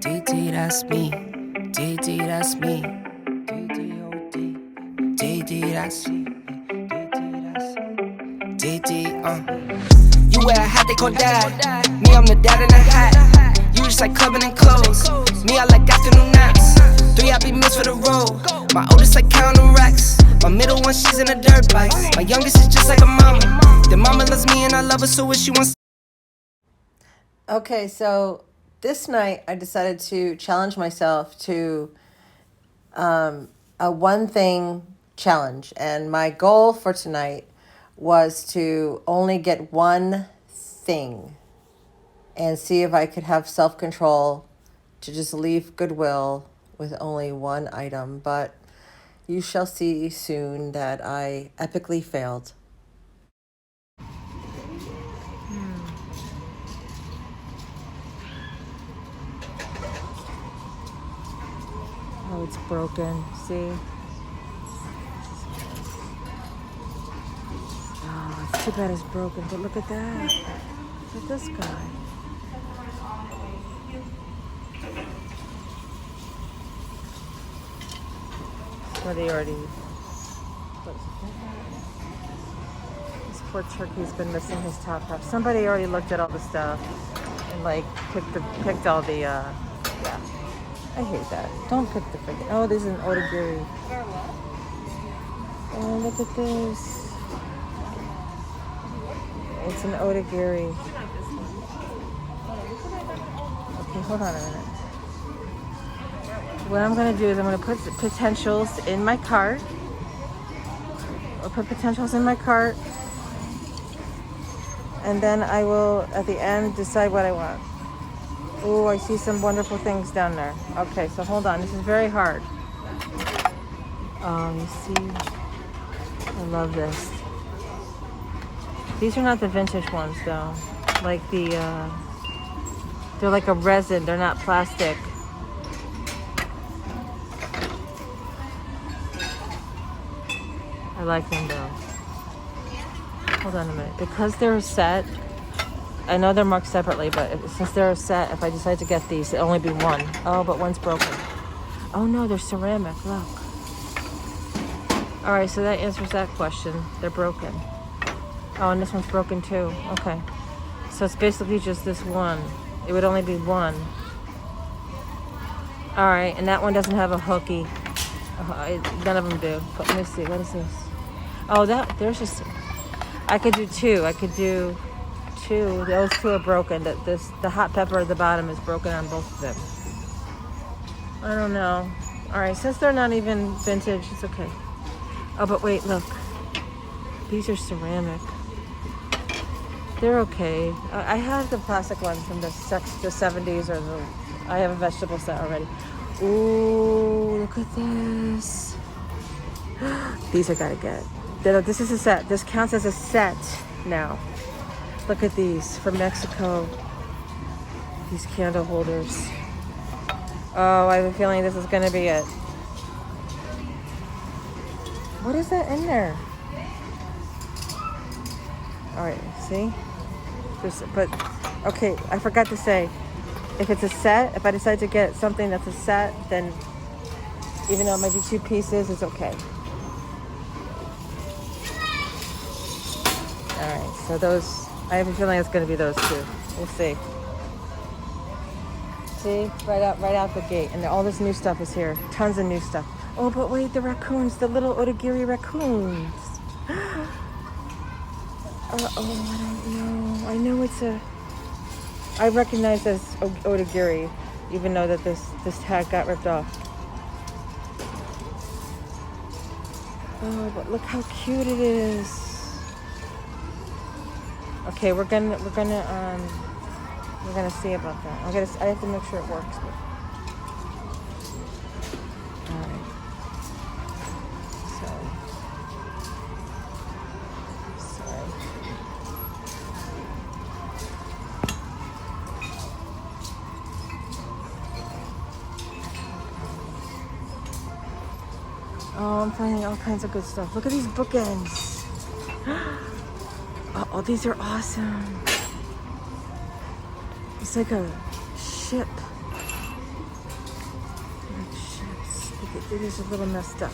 DD, that's me. DD, that's me. DD, DD, that's me. DD, You wear a hat, they call dad. Me, I'm the dad in a hat. You just like clubbing in clothes. Me, I like afternoon naps. 3 happy meals for the road. My oldest like counting racks. My middle one, she's in a dirt bike. My youngest is just like a mama. The mama loves me and I love her, so what she wants. Okay, so this night I decided to challenge myself to a one thing challenge. And my goal for tonight was to only get one thing and see if I could have self-control to just leave Goodwill with only one item. But you shall see soon that I epically failed. Oh, it's broken. See? Oh, it's too bad it's broken, but look at that. Look at this guy. Somebody already... This poor turkey's been missing his top half. Somebody already looked at all the stuff and like picked all the yeah. I hate that. Don't pick the freaking... Oh, this is an otagiri. Oh, look at this. It's an otagiri. Okay, hold on a minute. What I'm going to do is I'm going to put potentials in my cart. I'll put potentials in my cart. And then I will, at the end, decide what I want. Oh, I see some wonderful things down there. Okay, so hold on. This is very hard. Oh, you see? I love this. These are not the vintage ones, though. Like the, they're like a resin. They're not plastic. I like them, though. Hold on a minute. Because they're a set, I know they're marked separately, but since they're a set, if I decide to get these, it'll only be one. Oh, but one's broken. Oh no, they're ceramic, look. All right, so that answers that question. They're broken. Oh, and this one's broken too. Okay. So it's basically just this one. It would only be one. All right, and that one doesn't have a hooky. None of them do. But let me see, what is this? Oh, there's just, I could do two. I could do two. Those two are broken. The hot pepper at the bottom is broken on both of them. I don't know. All right, since they're not even vintage, it's okay. Oh, but wait, look. These are ceramic. They're okay. I have the plastic ones from the 70s or I have a vegetable set already. Ooh, look at this. These I gotta get. This is a set. This counts as a set now. Look at these from Mexico. These candle holders. Oh, I have a feeling this is gonna be it. What is that in there? All right, see? But, okay, I forgot to say, if it's a set, if I decide to get something that's a set, then even though it might be 2 pieces, it's okay. All right, so those, I have a feeling it's going to be those 2. We'll see. See, right out the gate, and all this new stuff is here. Tons of new stuff. Oh, but wait, the raccoons, the little otagiri raccoons. Oh, I don't know. I know it's I recognize this otagiri, even though that this tag got ripped off. Oh, but look how cute it is. Okay, we're gonna see about that. I have to make sure it works. All right. Sorry. Oh, I'm finding all kinds of good stuff. Look at these bookends. Oh, these are awesome. It's like a ship. It is a little messed up.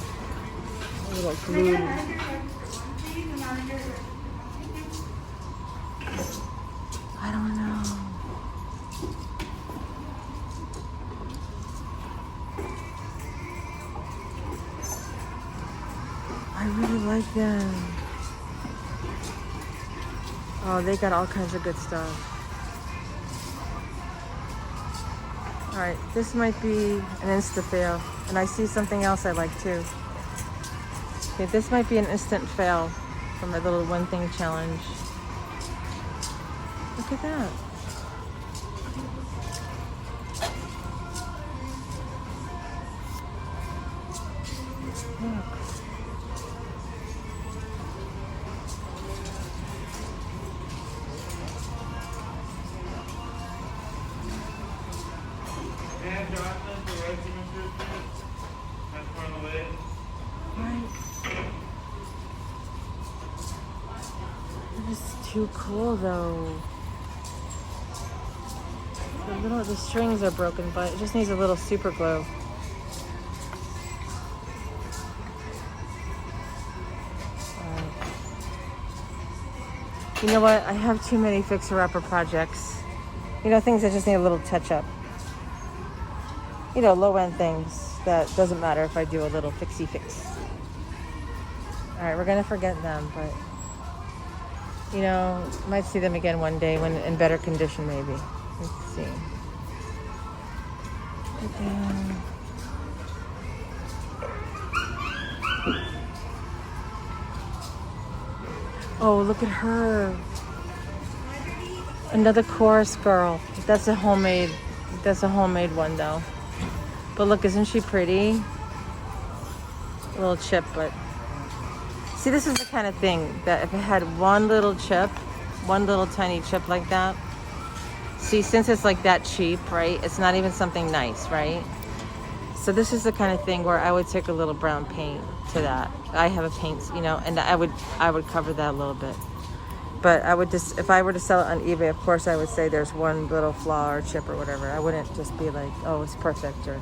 A little glued. I don't know. I really like them. Oh, they got all kinds of good stuff. All right, this might be an insta fail, and I see something else I like too. Okay, this might be an instant fail from my little one thing challenge. Look at that. Look. And Johnson, the racing improvement. That's part of the way. Right. It is too cool though. The strings are broken, but it just needs a little super glue. You know what? I have too many fixer-upper projects. You know, things that just need a little touch-up. You know, low-end things that doesn't matter if I do a little fixie fix. All right, we're gonna forget them, but you know, might see them again one day when in better condition, maybe. Let's see. Oh, look at her. Another chorus girl. That's a homemade one though. But look, isn't she pretty? A little chip, but see, this is the kind of thing that if it had one little chip, one little tiny chip like that. See, since it's like that cheap, right? It's not even something nice, right? So this is the kind of thing where I would take a little brown paint to that. I have a paint, you know, and I would cover that a little bit. But I would just, if I were to sell it on eBay, of course I would say there's one little flaw or chip or whatever. I wouldn't just be like, oh, it's perfect, or,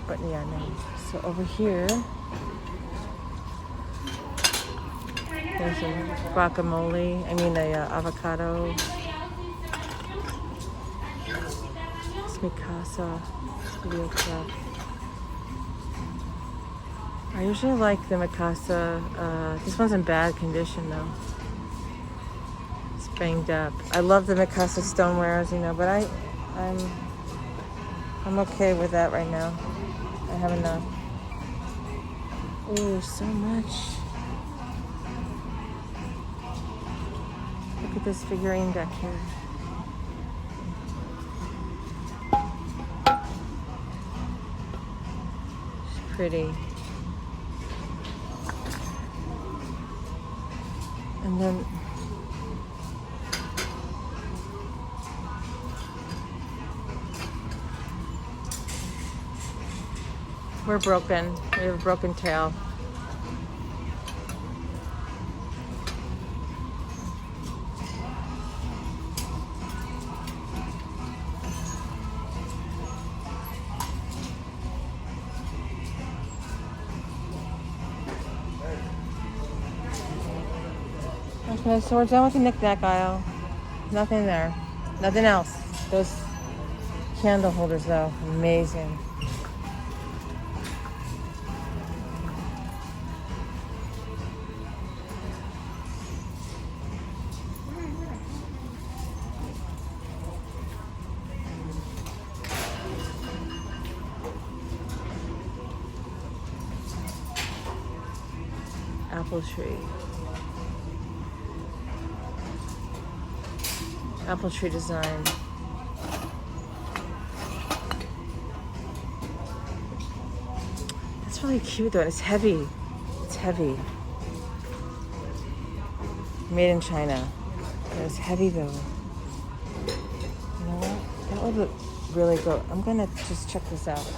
but yeah, no. So over here, there's some guacamole, avocado. It's Mikasa Studio Club. I usually like the Mikasa. This one's in bad condition though. It's banged up. I love the Mikasa stonewares, you know, but I'm okay with that right now. I have enough. Oh, there's so much. Look at this figurine back here. She's pretty. And then we're broken. We have a broken tail. Okay, so we're done with the knick-knack aisle. Nothing there. Nothing else. Those candle holders, though, amazing. Apple tree. Apple tree design. It's really cute though, and it's heavy. It's heavy. Made in China. It's heavy though. You know what? That would look really good. I'm gonna just check this out.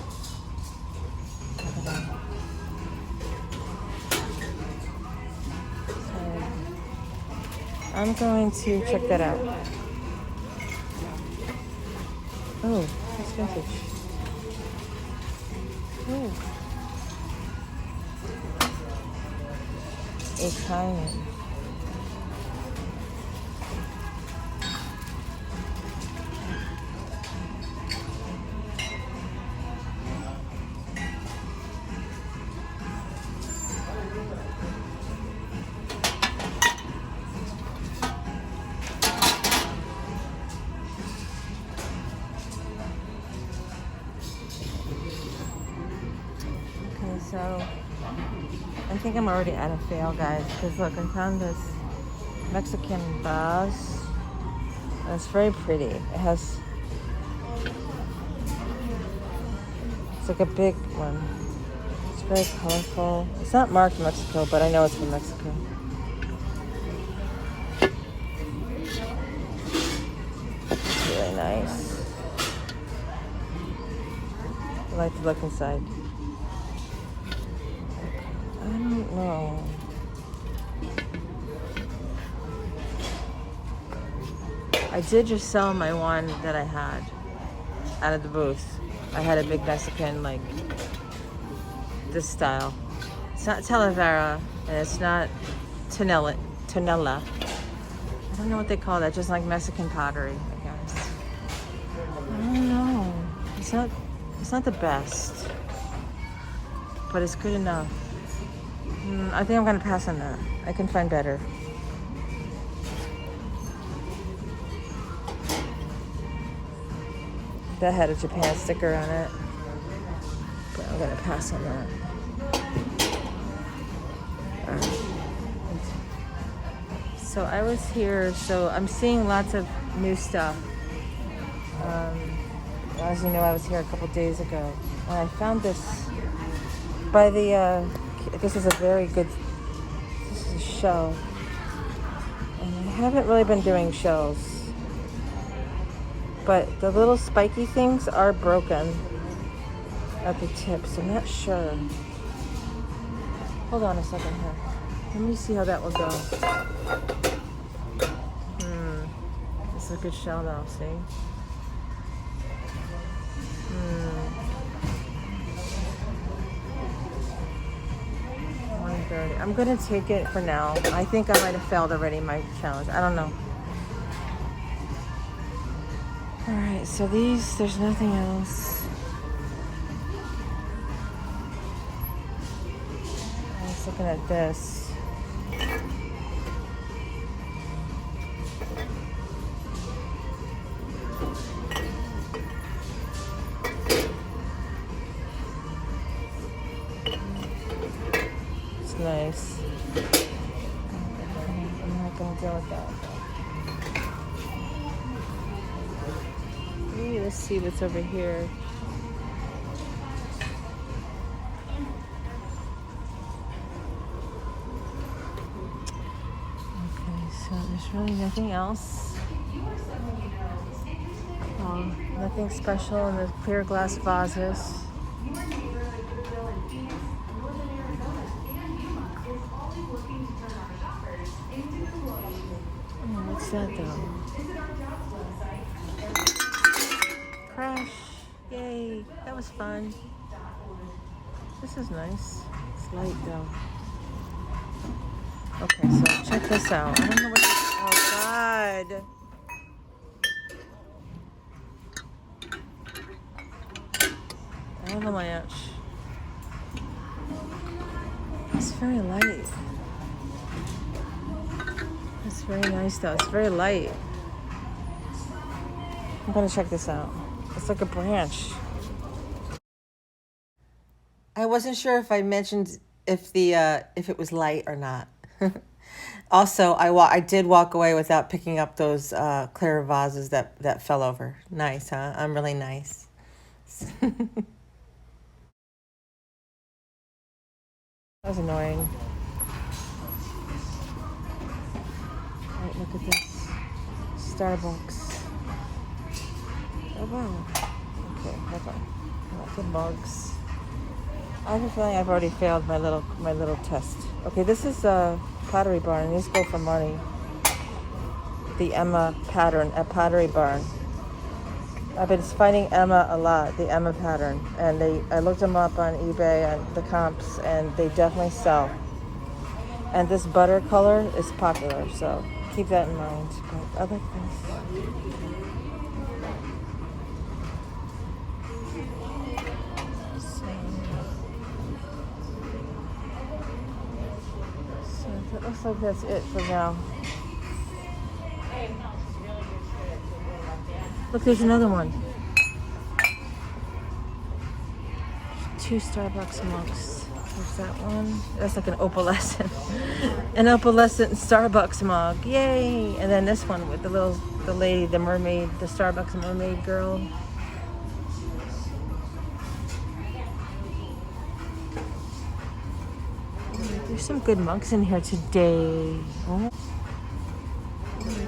I'm going to check that out. Oh, that's vintage. Oh, Italian. Okay, so I think I'm already at a fail, guys, because look, I found this Mexican vase. And it's very pretty. It has, it's like a big one. It's very colorful. It's not marked Mexico, but I know it's from Mexico. It's really nice. I like to look inside. I don't know. I did just sell my one that I had out of the booth. I had a big Mexican, like this style. It's not Talavera and it's not Tonella. I don't know what they call that, just like Mexican pottery, I guess. I don't know. It's not the best, but it's good enough. I think I'm gonna pass on that. I can find better. That had a Japan sticker on it, but I'm gonna pass on that. So I was here, so I'm seeing lots of new stuff. As you know, I was here a couple days ago, and I found this by the, this is a very good, this is a show. And I haven't really been doing shows, but the little spiky things are broken at the tips. I'm not sure. Hold on a second here. Let me see how that will go. This is a good shell now, see? 130. I'm gonna take it for now. I think I might have failed already my challenge. I don't know. Alright, so these, there's nothing else. I was looking at this. It's nice. I'm not gonna deal with that. Let's see what's over here. Okay, so there's really nothing else. Nothing special in the clear glass vases. What's that though? Crash. Yay. That was fun. This is nice. It's light though. Okay, so check this out. I don't know what this, oh God. I don't know my ouch. It's very light. It's very nice though. It's very light. I'm gonna check this out. It's like a branch. I wasn't sure if I mentioned if it was light or not. Also, I did walk away without picking up those clear vases that fell over. Nice, huh? I'm really nice. That was annoying. All right, look at this. Starbucks. Oh wow. Okay, hold on. Lots of mugs. I have a feeling I've already failed my little test. Okay, this is a Pottery Barn. These go for money. The Emma pattern at Pottery Barn. I've been finding Emma a lot, the Emma pattern, and I looked them up on eBay and the comps, and they definitely sell. And this butter color is popular, so keep that in mind. But I like this. So it looks like that's it for now. Look, there's another one. 2 Starbucks mugs. There's that one. That's like an opalescent. An opalescent Starbucks mug. Yay! And then this one with the lady, the mermaid, the Starbucks mermaid girl. There's some good mugs in here today. Oh.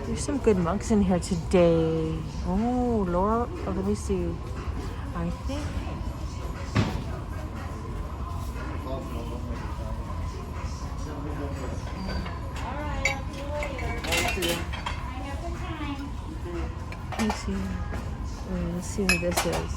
There's some good mugs in here today. Oh, Laura. Oh, let me see. I think. Let me see. Let's see who this is.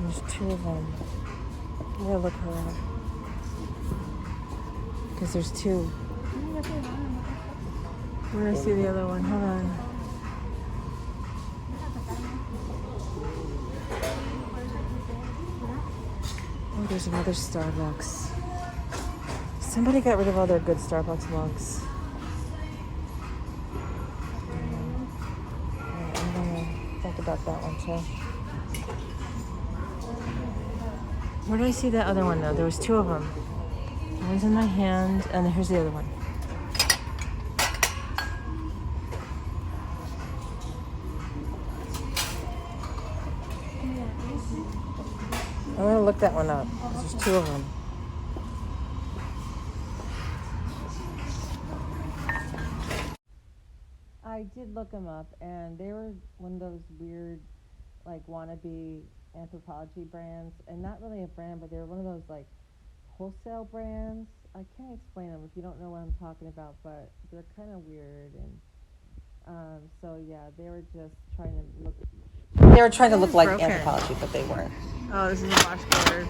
There's 2 of them. I'm gonna look her up. Because there's 2. Where do I see the other one? Hold on. Oh, there's another Starbucks. Somebody got rid of all their good Starbucks mugs. I'm gonna think about that one too. Where did I see that other one though? There was 2 of them. One's in my hand, and here's the other one. I'm gonna look that one up. There's 2 of them. I did look them up, and they were one of those weird, like, wannabe anthropology brands, and not really a brand, but they were one of those like wholesale brands. I can't explain them if you don't know what I'm talking about, but they're kind of weird, and so yeah, they were just trying to look. They were trying to look like Anthropologie, but they weren't. Oh, this is a washboard.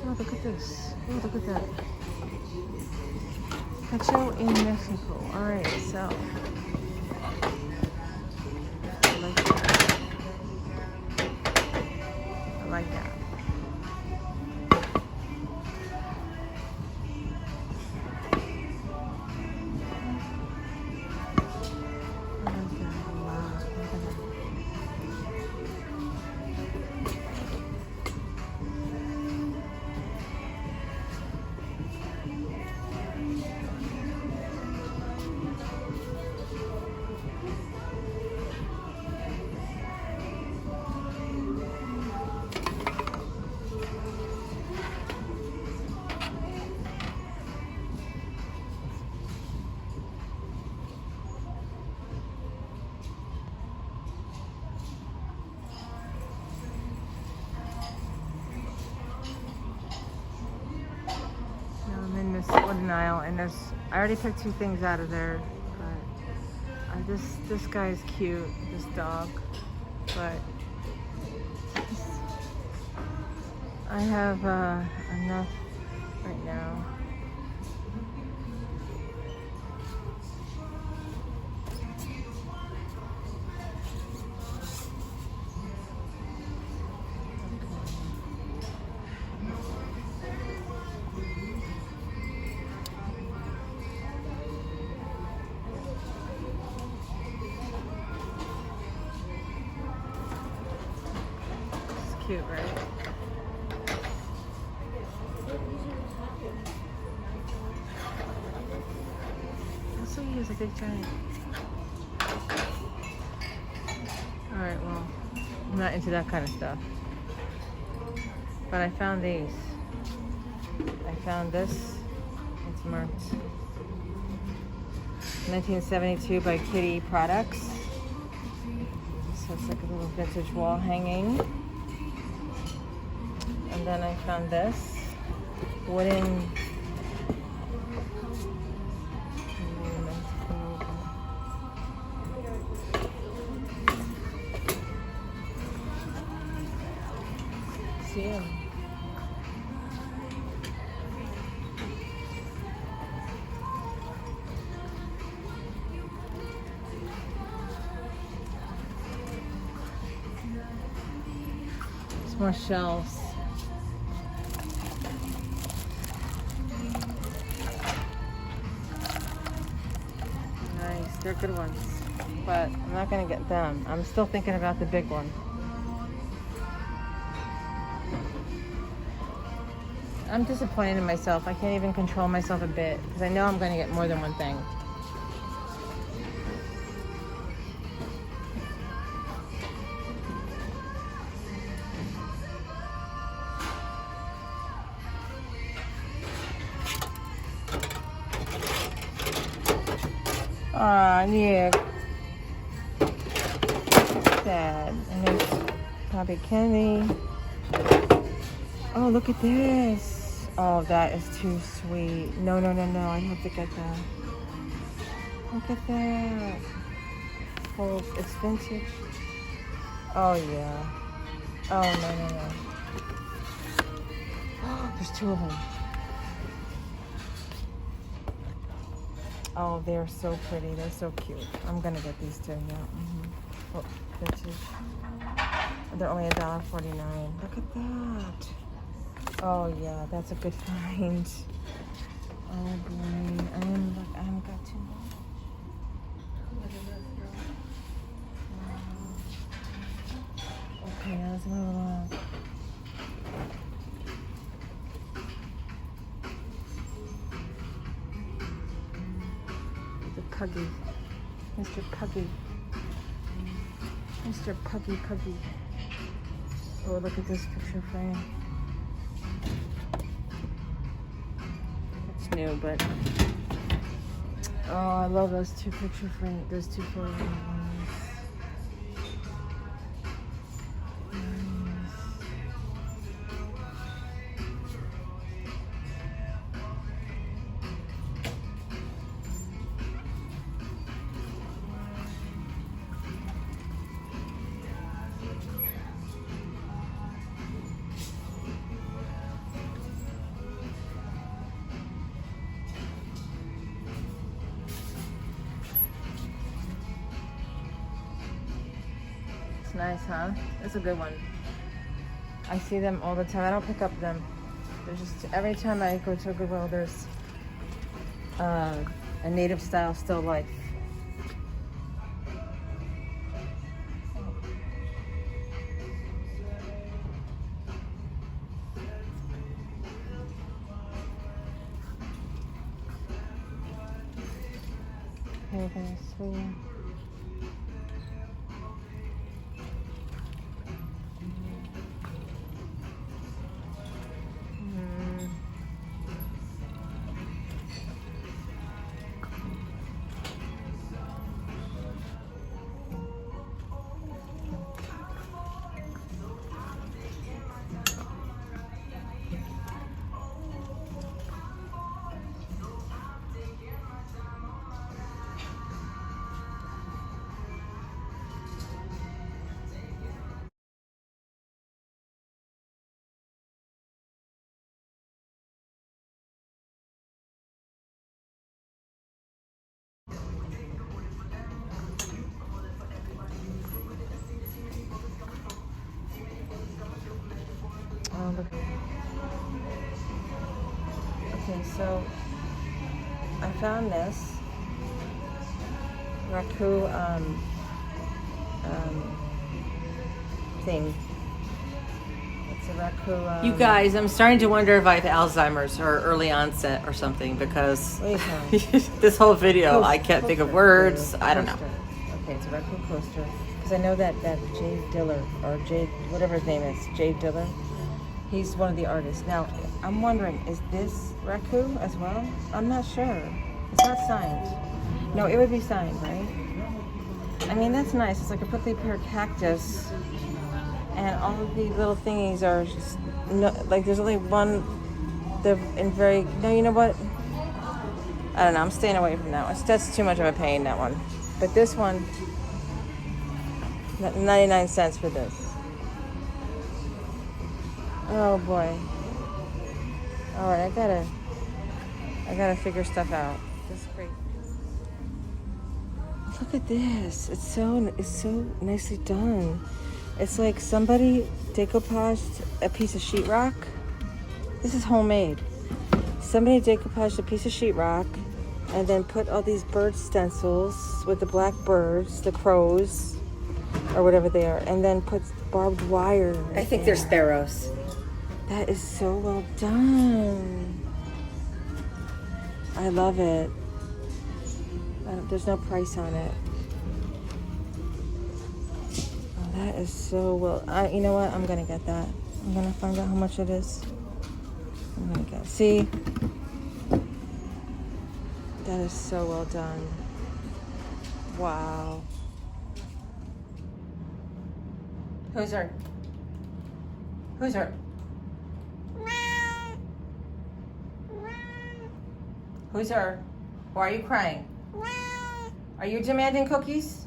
Oh, look at this. Oh, look at that. Cacho in Mexico. All right, so. I like that. Wooden aisle, and I already took 2 things out of there, but this guy is cute, this dog, but I have enough right now. Cute, right? Also, he has a big giant. Alright, well, I'm not into that kind of stuff. But I found these. I found this. It's marked 1972 by Kitty Products. So it's like a little vintage wall hanging. And then I found this. wooden. See him. There's more shelves. Nice, they're good ones. But I'm not gonna get them. I'm still thinking about the big one. I'm disappointed in myself. I can't even control myself a bit because I know I'm going to get more than one thing. Aw, Nick. Sad. And there's Bobby Kennedy. Oh, look at this. Oh, that is too sweet. No, no, no, no. I have to get that. Look at that. Oh, it's vintage. Oh, yeah. Oh, no, no, no. Oh, there's two of them. Oh, they're so pretty. They're so cute. I'm going to get these two, yeah. Oh, vintage. They're only $1.49. Look at that. Oh yeah, that's a good find. Oh boy, I haven't got too much. Okay, now let's move along. The Puggy, Mr. Puggy, Mr. Puggy. Oh, look at this picture frame. New, but oh, I love those two picture frames. Those two photo ones. Nice, huh? That's a good one. I see them all the time. I don't pick up them. There's just every time I go to a Goodwill, there's a native style still life. Okay, very sweet. Oh, look. Okay, so I found this raccoon thing. It's a raccoon. You guys, I'm starting to wonder if I have Alzheimer's or early onset or something because What are you talking? this whole video I can't think of Coaster. words. I don't know. Coaster. Okay, it's a raccoon coaster. Because I know that Jay Diller, or Jay, whatever his name is, Jay Diller, he's one of the artists. Now, I'm wondering, is this raccoon as well? I'm not sure. It's not signed. No, it would be signed, right? I mean, that's nice. It's like a prickly pear cactus. And all of the little thingies are just, no, like there's only one they're in very, no, you know what? I don't know, I'm staying away from that one. That's too much of a pain, that one. But this one, 99 cents for this. Oh boy. All right, I gotta figure stuff out. This is great. Look at this. It's so nicely done. It's like somebody decoupaged a piece of sheetrock. This is homemade. Somebody decoupaged a piece of sheetrock and then put all these bird stencils with the black birds, the crows, or whatever they are, and then put barbed wire. I think they're sparrows. That is so well done. I love it. There's no price on it. Oh, that is so well. You know what? I'm gonna get that. I'm gonna find out how much it is. I'm gonna get. See, that is so well done. Wow. Who's her? Who's her? Who's her? Why are you crying? Are you demanding cookies?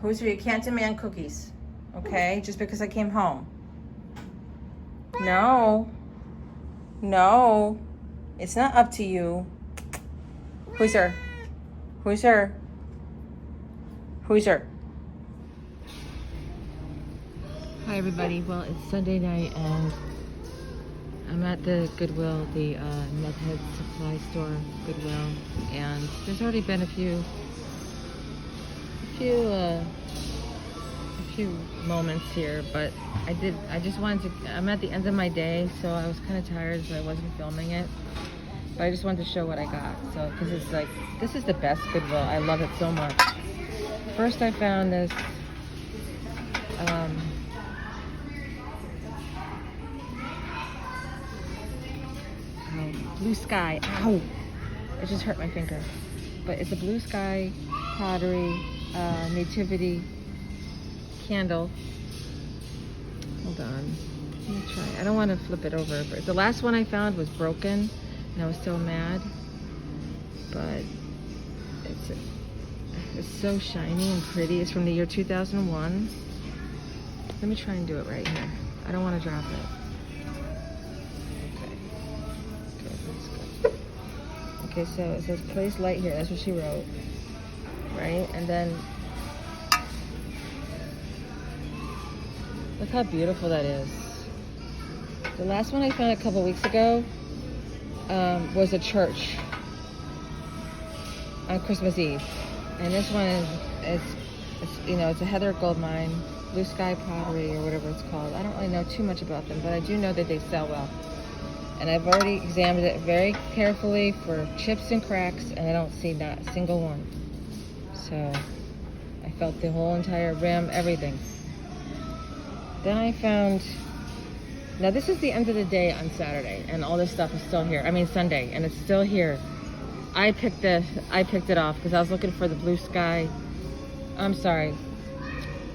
Who's her? You can't demand cookies. Okay? Just because I came home. No. No. It's not up to you. Who's her? Who's her? Who's her? Hi everybody. Well, it's Sunday night and I'm at the Goodwill, the Medhead supply store, Goodwill, and there's already been a few moments here, but I just wanted to, I'm at the end of my day, so I was kind of tired, so I wasn't filming it, but I just wanted to show what I got, so, because it's like, this is the best Goodwill, I love it so much. First I found this, Blue Sky, ow, it just hurt my finger, but it's a Blue Sky pottery nativity candle. Hold on, let me try. I don't want to flip it over, but the last one I found was broken and I was so mad, but it's so shiny and pretty. It's from the year 2001. Let me try and do it right here. I don't want to drop it. Okay, so it says place light here. That's what she wrote, right? And then look how beautiful that is. The last one I found a couple weeks ago was a church on Christmas Eve, and this one is you know, it's a Heather Gold Mine, Blue Sky Pottery or whatever it's called. I don't really know too much about them, but I do know that they sell well. And I've already examined it very carefully for chips and cracks, and I don't see not a single one. So I felt the whole entire rim, everything. Then I found, now this is the end of the day on Saturday, and all this stuff is still here. I mean Sunday, and it's still here. I picked it off because I was looking for the Blue Sky,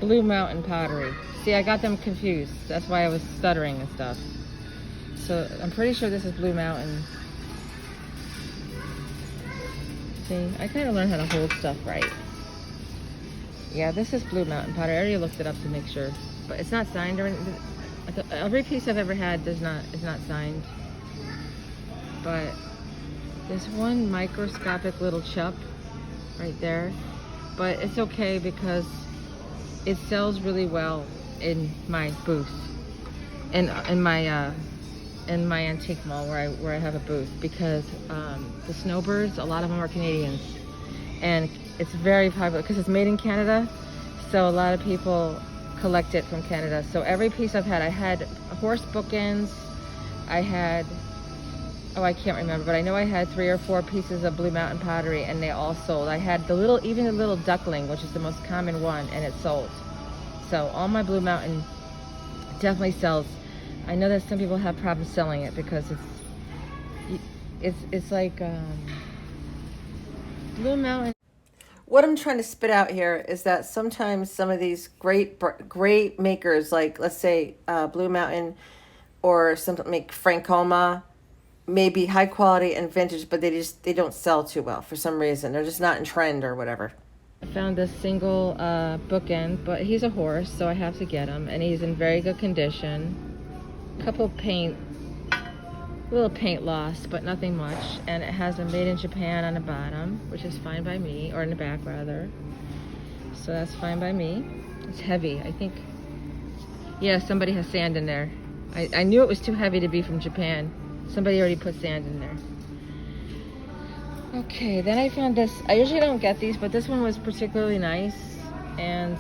Blue Mountain Pottery. See, I got them confused. That's why I was stuttering and stuff. So I'm pretty sure this is Blue Mountain. See, I kind of learned how to hold stuff right. Yeah, this is Blue Mountain Pottery. I already looked it up to make sure, but it's not signed or anything. Every piece I've ever had is not signed. But there's one microscopic little chip right there, but it's okay because it sells really well in my booth, in my antique mall where I have a booth, because the snowbirds, a lot of them are Canadians, and it's very popular because it's made in Canada, so a lot of people collect it from Canada. So every piece I've had, I had horse bookends, I had, oh, I can't remember, but I know I had 3 or 4 pieces of Blue Mountain Pottery, and they all sold. I had even the little duckling, which is the most common one, and it sold. So all my Blue Mountain definitely sells. I know that some people have problems selling it because it's like Blue Mountain. What I'm trying to spit out here is that sometimes some of these great makers, like let's say Blue Mountain or something like Francoma, maybe high quality and vintage, but they don't sell too well for some reason. They're just not in trend or whatever. I found this single bookend, but he's a horse, so I have to get him, and he's in very good condition. Couple little paint loss, but nothing much, and it has a made in Japan on the bottom, which is fine by me, or in the back rather. So that's fine by me. It's heavy, I think. Yeah, somebody has sand in there. I knew it was too heavy to be from Japan. Somebody already put sand in there. Okay, then I found this. I usually don't get these, but this one was particularly nice, and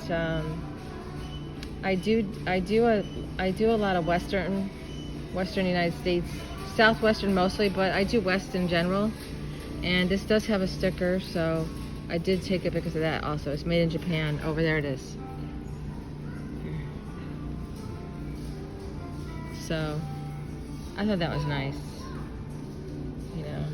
I do a lot of Western United States, Southwestern mostly, but I do West in general. And this does have a sticker, so I did take it because of that also. It's made in Japan. Over there it is. So I thought that was nice, you know.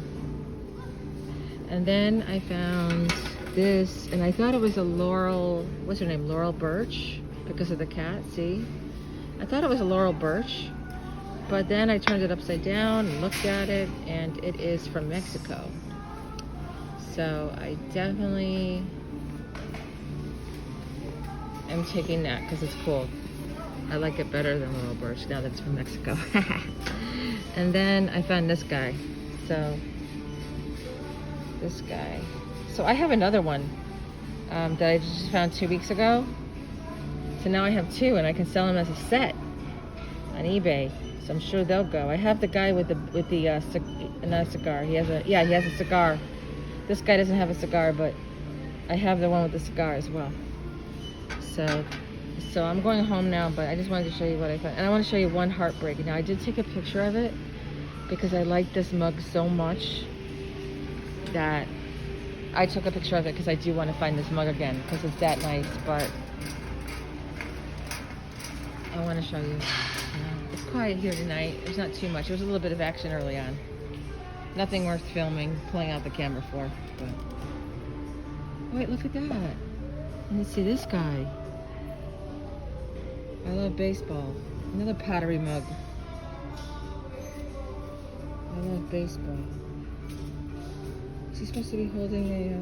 And then I found this, and I thought it was a Laurel, what's her name? Laurel Birch, because of the cat, see? I thought it was a Laurel Birch, but then I turned it upside down and looked at it, and it is from Mexico. So I definitely am taking that because it's cool. I like it better than Laurel Birch now that it's from Mexico. And then I found this guy. So this guy. So I have another one that I just found 2 weeks ago. So now I have two, and I can sell them as a set on eBay. So I'm sure they'll go. I have the guy with the not a cigar. He has a cigar. This guy doesn't have a cigar, but I have the one with the cigar as well. So I'm going home now, but I just wanted to show you what I found. And I want to show you one heartbreak. Now I did take a picture of it because I like this mug so much that I took a picture of it because I do want to find this mug again because it's that nice. But I want to show you. It's quiet here tonight. There's not too much. There was a little bit of action early on. Nothing worth filming, pulling out the camera for. But wait, look at that. And you see this guy. I love baseball. Another pottery mug. I love baseball. Is he supposed to be holding a,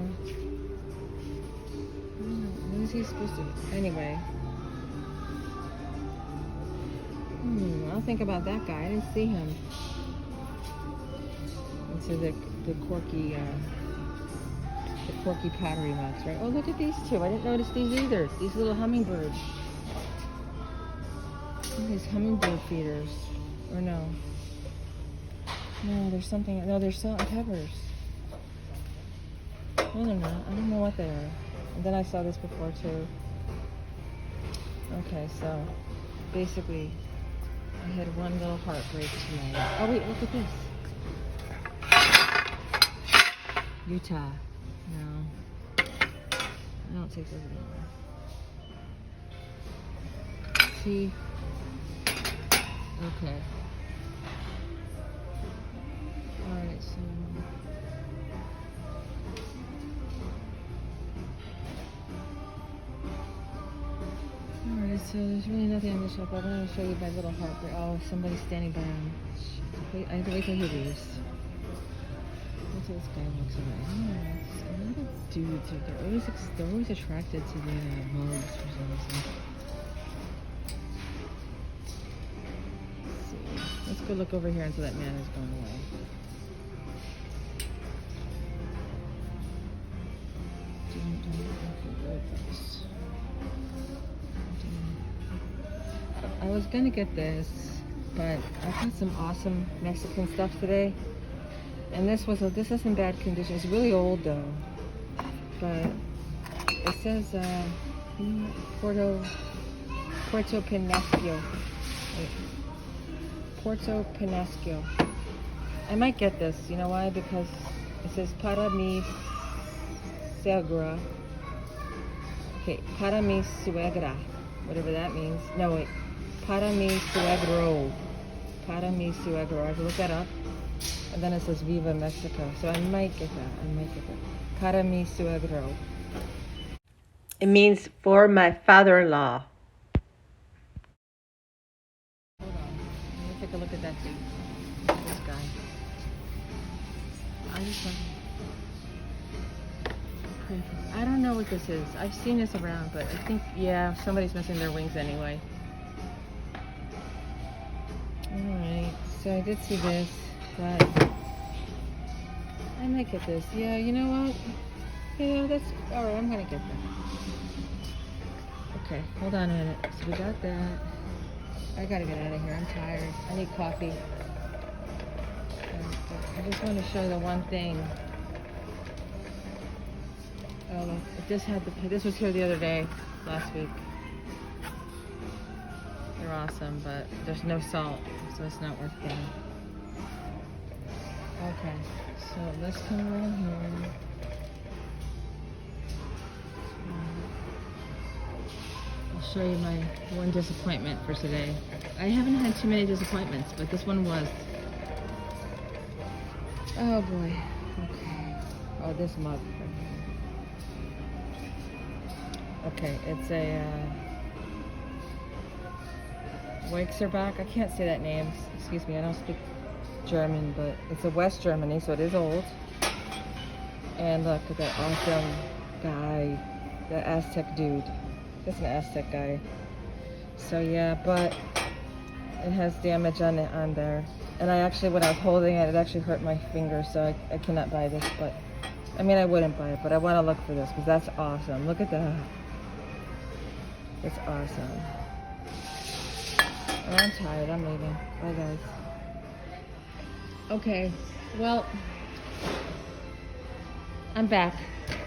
what is he supposed to, anyway. I'll think about that guy. I didn't see him. Into the quirky pottery mugs, right? Oh, look at these two. I didn't notice these either. These little hummingbirds. These hummingbird feeders, or no? No, there's something. No, they're salt and peppers. No, they're not. I don't know what they are. And then I saw this before too. Okay, so basically, I had one little heartbreak tonight. Oh wait, look at this. Utah. No, I don't take those anymore. See. Okay. Alright, so so there's really nothing on the shop. I'm going to show you my little heartbreak. Oh, somebody's standing by him. Wait, I have to wait till he leaves. Wait till this guy walks away. Oh, a lot of dudes are they're always attracted to the mugs for some reason. Let's go look over here until that man is gone away. I was gonna get this, but I got some awesome Mexican stuff today, and this is in bad condition. It's really old though, but it says Puerto Penasquio. Wait. Puerto Penasquio. I might get this. You know why? Because it says para mi suegra. Okay, para mi suegra. Whatever that means. No, wait. Para mi suegro. Para mi suegro. I have to look that up. And then it says Viva Mexico. So I might get that. Para mi suegro. It means for my father-in-law. Hold on. Let me take a look at that dude. This guy. I don't know what this is. I've seen this around, but I think, yeah, somebody's missing their wings anyway. Alright, so I did see this, but I might get this. Yeah, you know what? Yeah, that's alright, I'm gonna get that. Okay, hold on a minute. So we got that. I gotta get out of here. I'm tired. I need coffee. I just want to show the one thing. Oh, look, this was here the other day, last week. They're awesome, but there's no salt, so it's not worth getting. Okay, so let's come around here. I'll show you my one disappointment for today. I haven't had too many disappointments, but this one was. Oh boy. Okay. Oh, this mug. Okay, it's a Weichserbach. I can't say that name. Excuse me, I don't speak German, but it's a West Germany, so it is old. And look at that awesome guy, the Aztec dude. That's an Aztec guy. So yeah, but it has damage on there. And I actually, when I was holding it, it actually hurt my finger, so I cannot buy this. But I mean, I wouldn't buy it, but I want to look for this because that's awesome. Look at that. It's awesome. Oh, I'm tired. I'm leaving. Bye, guys. Okay. Well, I'm back.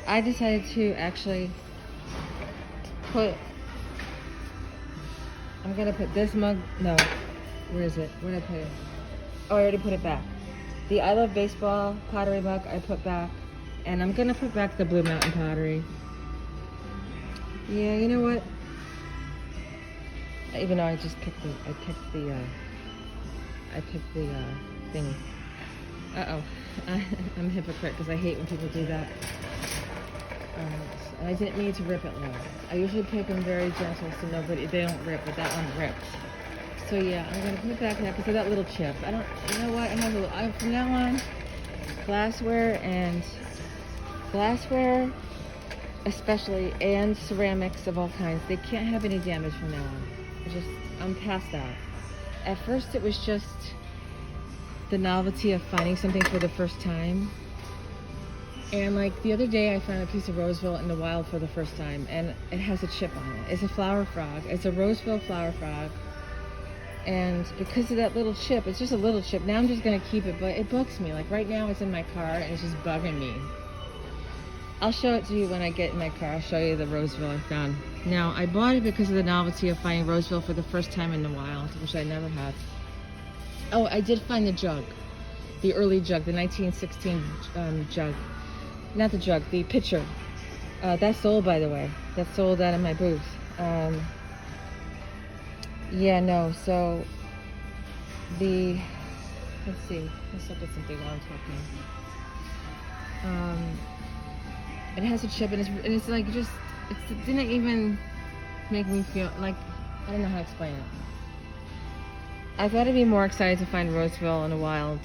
I decided to actually I'm gonna put this mug. No. Where is it? Where did I put it? Oh, I already put it back. The I Love Baseball pottery mug I put back. And I'm gonna put back the Blue Mountain pottery. Yeah, you know what? Even though I picked the thing. Uh-oh. I'm a hypocrite because I hate when people do that. And I didn't need to rip it low. I usually pick them very gentle so they don't rip, but that one ripped. So yeah, I'm gonna put it back now because of that little chip. You know what? From now on, glassware especially, and ceramics of all kinds, they can't have any damage from now on. I'm past that. At first it was just the novelty of finding something for the first time. And like the other day I found a piece of Roseville in the wild for the first time, and it has a chip on it. It's a flower frog. It's a Roseville flower frog. And because of that little chip, it's just a little chip. Now I'm just gonna keep it, but it bugs me. Like right now it's in my car and it's just bugging me. I'll show it to you when I get in my car. I'll show you the Roseville I found. Now, I bought it because of the novelty of finding Roseville for the first time in the wild, which I never had. Oh, I did find the jug. The early jug, the 1916 jug. Not the jug, the pitcher. That's sold, by the way. That's sold out of my booth. Yeah, no, so let's see. Let's look at something while I'm talking. It has a chip, and it's like it didn't even make me feel like, I don't know how to explain it. I thought I'd be more excited to find Roseville in the wild,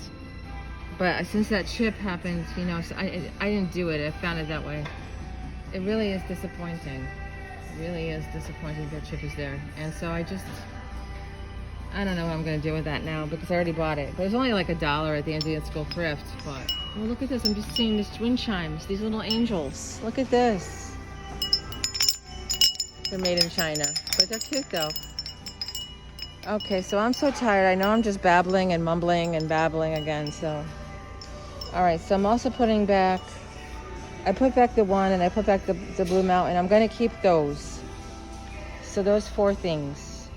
but since that chip happened, you know, so I didn't do it. I found it that way. It really is disappointing. It really is disappointing that chip is there, and so I don't know what I'm gonna do with that now because I already bought it. But it was only like $1 at the Indian School thrift, but. Well, look at this. I'm just seeing these wind chimes, these little angels. Look at this. They're made in China, but they're cute though. Okay, so I'm so tired. I know I'm just babbling and mumbling and babbling again, so. All right, so I'm also putting back, I put back the one and I put back the Blue Mountain. I'm gonna keep those. So those 4 things.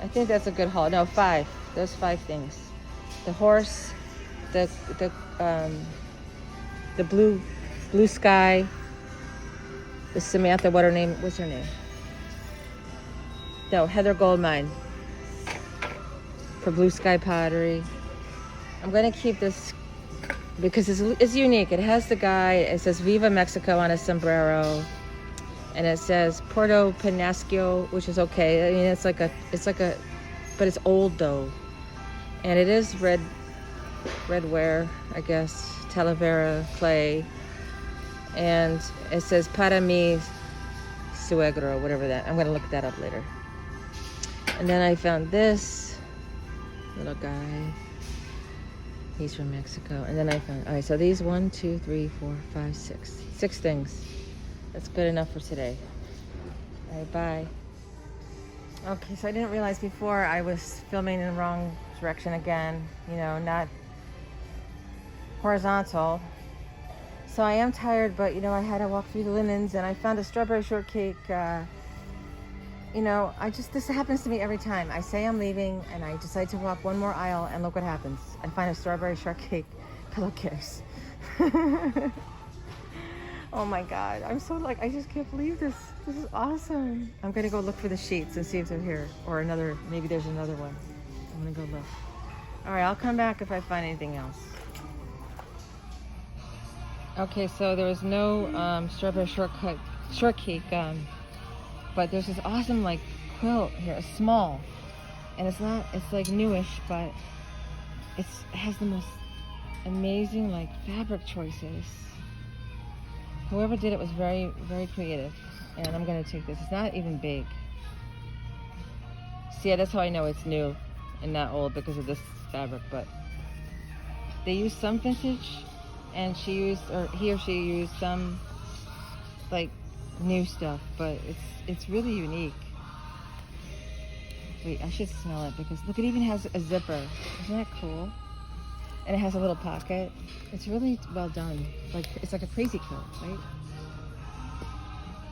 I think that's a good haul. No, 5. Those 5 things. The horse, the blue sky, the Samantha, what's her name? No, Heather Goldmine for blue sky pottery. I'm gonna keep this because it's unique. It has the guy, it says Viva Mexico on a sombrero, and it says Puerto Penasco, which is okay. I mean, it's like a, but it's old though. And it is redware, I guess, talavera clay. And it says para mi suegro, whatever that. I'm gonna look that up later. And then I found this little guy. He's from Mexico. And then I found, all right, so these 1, 2, 3, 4, 5, 6. 6 things. That's good enough for today. All right, bye. Okay, so I didn't realize before I was filming in the wrong direction again, you know, not horizontal. So I am tired, but you know, I had to walk through the linens and I found a strawberry shortcake. You know, this happens to me every time. I say I'm leaving and I decide to walk one more aisle and look what happens. I find a strawberry shortcake pillowcase. Oh my God, I'm so like, I just can't believe this. This is awesome. I'm gonna go look for the sheets and see if they're here. Or maybe there's another one. I'm gonna go look. All right, I'll come back if I find anything else. Okay, so there was no strawberry shortcake, but there's this awesome like quilt here. It's small, and it's like newish, but it has the most amazing like fabric choices. Whoever did it was very, very creative, and I'm gonna take this. It's not even big. See, yeah, that's how I know it's new and not old, because of this fabric. But they used some vintage, and he or she used some like new stuff, but it's really unique. Wait, I should smell it, because look, it even has a zipper. Isn't that cool? And it has a little pocket. It's really well done. Like, it's like a crazy quilt, right?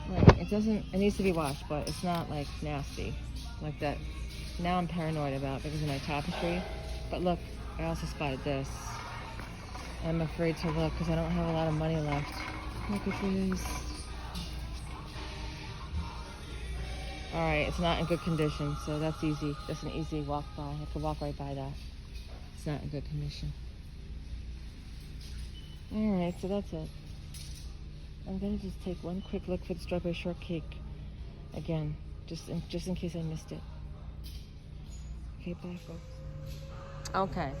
Right, it needs to be washed, but it's not like nasty like that. Now I'm paranoid about because of my tapestry. But look, I also spotted this. I'm afraid to look because I don't have a lot of money left. Look at these. All right, it's not in good condition, so that's easy. That's an easy walk by. I could walk right by that. It's not in good condition. All right, so that's it. I'm gonna just take one quick look for the strawberry shortcake again, just in case I missed it. Okay, bye, folks. Okay.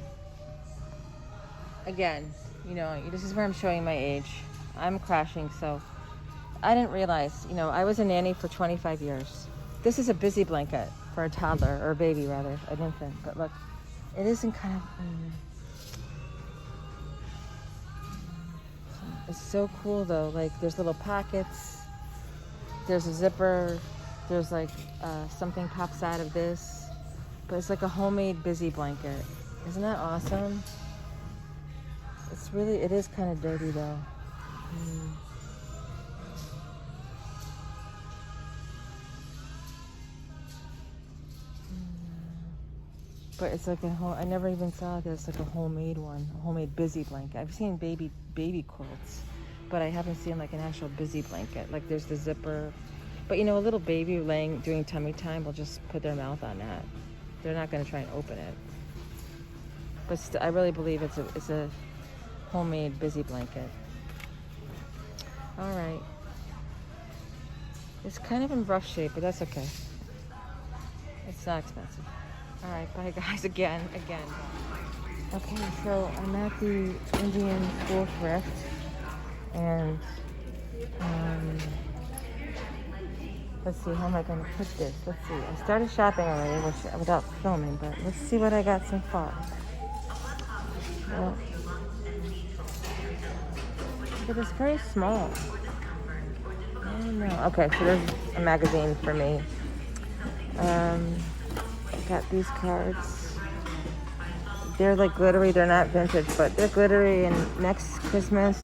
Again, you know, this is where I'm showing my age. I'm crashing, so I didn't realize, you know, I was a nanny for 25 years. This is a busy blanket for a toddler, or a baby rather, an infant. But look, it isn't kind of, it's so cool though. Like, there's little pockets, there's a zipper, there's like something pops out of this, but it's like a homemade busy blanket. Isn't that awesome? It is kind of dirty though. But it's like I never even saw this, like a homemade one, a homemade busy blanket. I've seen baby quilts, but I haven't seen like an actual busy blanket. Like, there's the zipper, but you know, a little baby doing tummy time will just put their mouth on that. They're not going to try and open it. But I really believe it's a homemade busy blanket. All right, it's kind of in rough shape, but that's okay. It's not expensive. All right, bye guys, again. Okay, so I'm at the Indian School Thrift, and let's see, how am I going to put this? Let's see, I started shopping already without filming, but let's see what I got so far. Well, but it's very small. I don't know. Okay, so there's a magazine for me. Got these cards. They're like glittery. They're not vintage, but they're glittery. And next Christmas.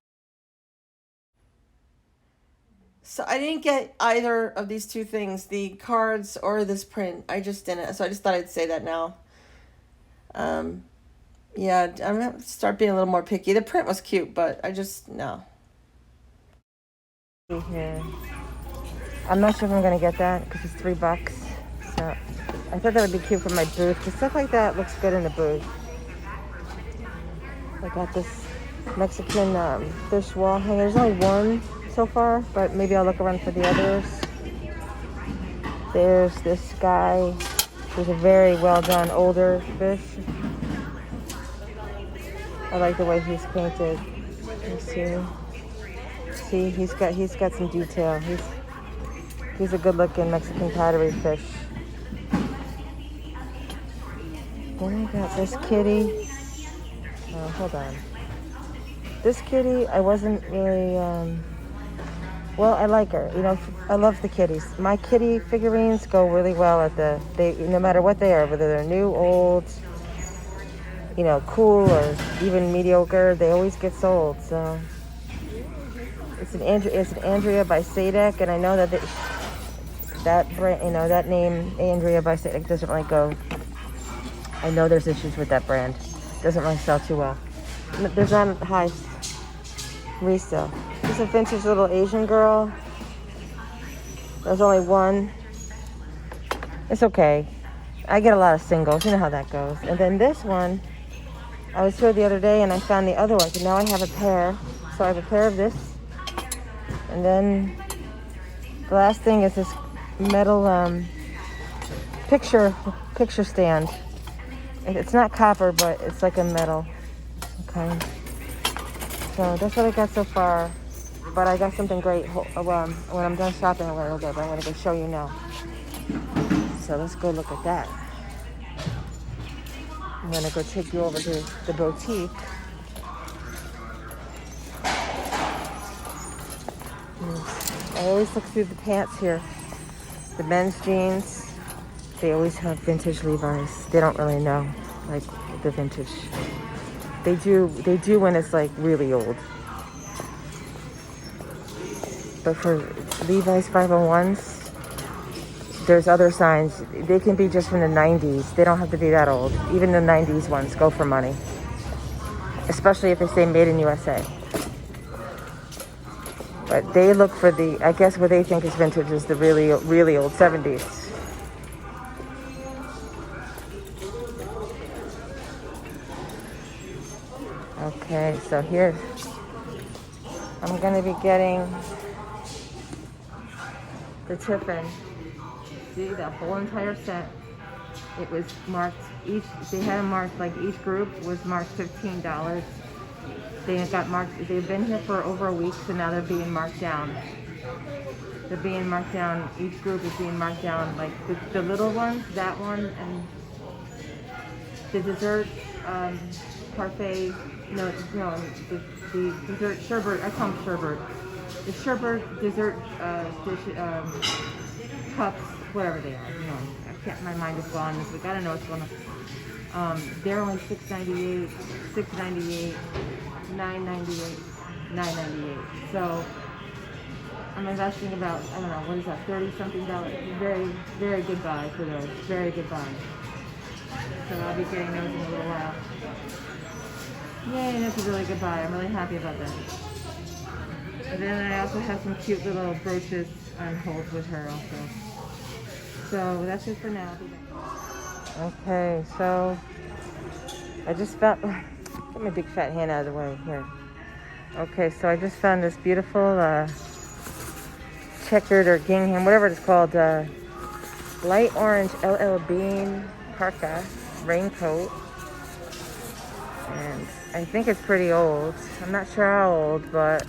So I didn't get either of these two things, the cards or this print. I just didn't. So I just thought I'd say that now. Yeah, I'm going to start being a little more picky. The print was cute, but no. Here. I'm not sure if I'm going to get that because it's $3. So I thought that would be cute for my booth, because stuff like that looks good in the booth. I got this Mexican fish wall hanger. There's only one so far, but maybe I'll look around for the others. There's this guy who's a very well done older fish. I like the way he's painted. You see, he's got some detail. He's a good-looking Mexican pottery fish. Then I got this kitty. Oh, hold on. This kitty, I wasn't really, well, I like her. You know, I love the kitties. My kitty figurines go really well at no matter what they are, whether they're new, old, you know, cool, or even mediocre, they always get sold. So it's an Andrea by Sadek, and I know that that brand, you know, that name Andrea by Sadek doesn't really go. I know there's issues with that brand. Doesn't really sell too well. There's not a high resale. This is a vintage little Asian girl. There's only one. It's okay. I get a lot of singles. You know how that goes. And then this one, I was here the other day and I found the other ones. And now I have a pair. So I have a pair of this. And then the last thing is this metal picture stand. It's not copper, but it's like a metal. Okay. So that's what I got so far. But I got something great when I'm done shopping a little bit. But I'm going to go show you now. So let's go look at that. I'm going to go take you over to the boutique. I always look through the pants here. The men's jeans, they always have vintage Levi's. They don't really know, like, the vintage. They do when it's, like, really old. But for Levi's 501s, there's other signs. They can be just from the 90s. They don't have to be that old. Even the 90s ones go for money. Especially if they say made in USA. But they look for I guess what they think is vintage is the really, really old 70s. Okay, so here, I'm going to be getting the Tiffin. See, the whole entire set. It was marked, they had them marked, like each group was marked $15. They got marked, they've been here for over a week, so now they're being marked down. They're being marked down, each group is being marked down, like the little ones, that one, and the dessert parfait, the dessert sherbet, I call them sherbet. The sherbet dessert cups, whatever they are, you know, my mind is gone this week, I don't know what's going on. They're only $6.98, $6.98, $9.98, $9.98. So I'm investing about, I don't know, what is that, $30-something? Very, very good buy for those. Very good buy. So I'll be getting those in a little while. Yay, that's a really good buy. I'm really happy about that. And then I also have some cute little brooches on hold with her also. So that's it for now. Okay, so I just found, get my big fat hand out of the way here. Okay, so I just found this beautiful checkered or gingham, whatever it's called, light orange LL Bean parka raincoat. And I think it's pretty old. I'm not sure how old, but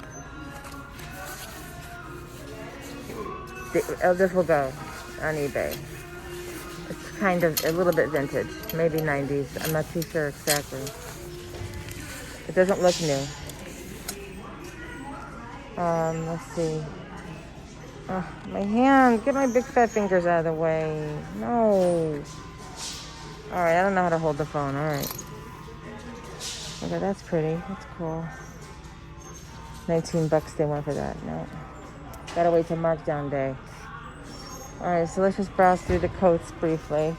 this will go on eBay. It's kind of a little bit vintage, maybe 90s. I'm not too sure exactly. It doesn't look new. Let's see. Oh, my hand. Get my big fat fingers out of the way. No. All right, I don't know how to hold the phone. All right. Okay, that's pretty. That's cool. $19 they want for that. No. Gotta wait till markdown day. All right, so let's just browse through the coats briefly.